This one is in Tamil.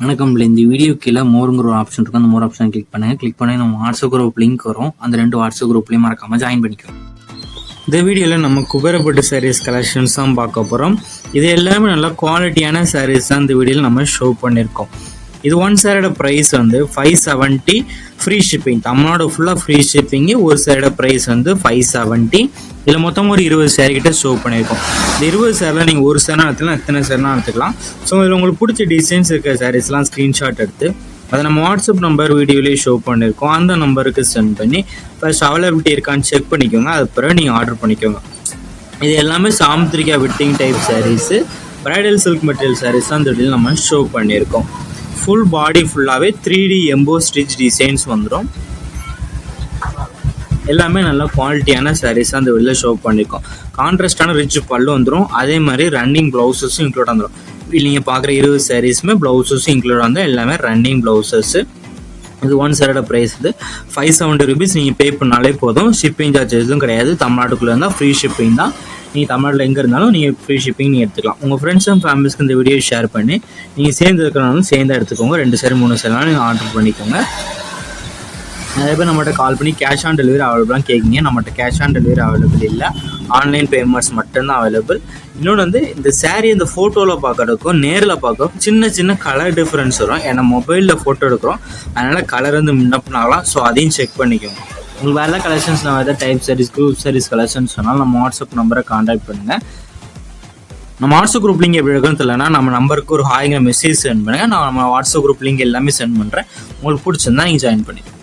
வணக்கம். இந்த வீடியோ கீழே மோருங்கிற ஒரு ஆப்ஷன் இருக்கும். அந்த மோர் ஆப்ஷன் கிளிக் பண்ணுங்கள். கிளிக் பண்ணி நம்ம வாட்ஸ்அப் குரூப் லிங்க் வரும். அந்த 2 வாட்ஸ்அப் குரூப்லேயும் மறக்காமல் ஜாயின் பண்ணிக்கோங்க. இந்த வீடியோவில் நம்ம குபேரப்பட்டு சாரீஸ் கலெக்ஷன்ஸ் தான் பார்க்க போகிறோம். இது எல்லாமே நல்லா குவாலிட்டியான சாரீஸ் தான் இந்த வீடியோவில் நம்ம ஷோ பண்ணியிருக்கோம். இது ஒன் சாரோட ப்ரைஸ் வந்து 570 ஃப்ரீ ஷிப்பிங். தமிழ்நாடு ஃபுல்லாக ஃப்ரீ ஷிப்பிங்கு. ஒரு சாரோட ப்ரைஸ் வந்து 570. இதில் மொத்தம் ஒரு 20 சேரீ கிட்ட ஷோ பண்ணியிருக்கோம். இந்த 20 சேரில் நீங்கள் ஒரு சேரா எடுத்துக்கலாம், எத்தனை சேரா எடுத்துக்கலாம். ஸோ இதில் உங்களுக்கு பிடிச்ச டிசைன்ஸ் இருக்கிற சாரீஸ்லாம் ஸ்க்ரீன்ஷாட் எடுத்து அதை நம்ம வாட்ஸ்அப் நம்பர் வீடியோலேயே ஷோ பண்ணியிருக்கோம். அந்த நம்பருக்கு சென்ட் பண்ணி ஃபர்ஸ்ட் அவைலபிலிட்டி இருக்கான்னு செக் பண்ணிக்கோங்க. அது பிறகு நீங்கள் ஆர்டர் பண்ணிக்கோங்க. இது எல்லாமே Samudrika wedding type saris, bridal silk material saris தான் இந்த வீடியோவில் நம்ம ஷோ பண்ணியிருக்கோம். ஃபுல் பாடி ஃபுல்லாகவே 3D எம்போ ஸ்டிச் டிசைன்ஸ் வந்துடும். எல்லாமே நல்ல குவாலிட்டியான சாரீஸ் அந்த வெளியில் ஷோ பண்ணியிருக்கோம். கான்ட்ராஸ்டான ரிச் பல்லு வந்துடும். அதே மாதிரி ரன்னிங் ப்ளவுசஸும் இன்க்ளூட் வந்துடும். நீங்கள் பார்க்குற 20 சாரீஸுமே ப்ளவுசஸும் இன்க்ளூட் வந்து எல்லாமே ரன்னிங் ப்ளவுசஸ்ஸு. இது ஒன் சாரோட ப்ரைஸ் வந்து 570 rupees. நீங்கள் பே பண்ணாலே போதும். ஷிப்பிங் சார்ஜஸ் எதுவும் கிடையாது. தமிழ்நாட்டுக்குள்ளே இருந்தால் ஃப்ரீ ஷிப்பிங் தான். நீங்கள் தமிழ்நாட்டில் எங்கே இருந்தாலும் நீங்கள் ஃப்ரீ ஷிப்பிங் நீங்கள் எடுத்துக்கலாம். உங்கள் ஃப்ரெண்ட்ஸ் அண்ட் ஃபேமிலிஸ்க்கு இந்த வீடியோ ஷேர் பண்ணி நீங்கள் சேர்ந்து இருக்கிறனாலும் சேர்ந்து எடுத்துக்கோங்க. 2 சாரி 3 சாரினாலும் நீங்கள் ஆர்டர் பண்ணிக்கோங்க. நிறைய பேர் நம்மகிட்ட கால் பண்ணி கேஷ் ஆன் டெலிவரி அவைலபிளாக கேட்குங்க. நம்மகிட்ட கேஷ் ஆன் டெலிவரி அவைலபிள் இல்லை. ஆன்லைன் பேமெண்ட்ஸ் மட்டும்தான் அவைலபிள். இன்னொன்று வந்து இந்த சாரீ இந்த ஃபோட்டோவில் பார்க்குறதுக்கும் நேரில் பார்க்குறோம் சின்ன கலர் டிஃப்ரென்ஸ் வரும். ஏன்னா மொபைலில் ஃபோட்டோ எடுக்கிறோம், அதனால் கலர் வந்து முன்னப்பினாகலாம். ஸோ அதையும் செக் பண்ணிக்கோங்க. உங்களுக்கு வேறு ஏதாவது கலெக்ஷன்ஸ், நான் எதாவது type saris, group saris collections சொன்னாலும் நம்ம வாட்ஸ்அப் நம்பரை கான்டாக்ட் பண்ணுங்கள். நம்ம வாட்ஸ்அப் குரூப் லிங்க் எப்படி இருக்குன்னு தெரியலனா நம்ம நம்பருக்கு ஒரு ஹாய்ங்கிற மெசேஜ் சென்ட் பண்ணுங்கள். நான் நம்ம வாட்ஸ்அப் குரூப் லிங்க் எல்லாமே சென்ட் பண்ணுறேன். உங்களுக்கு பிடிச்சிருந்தா நீங்கள் ஜாயின் பண்ணிக்கோங்க.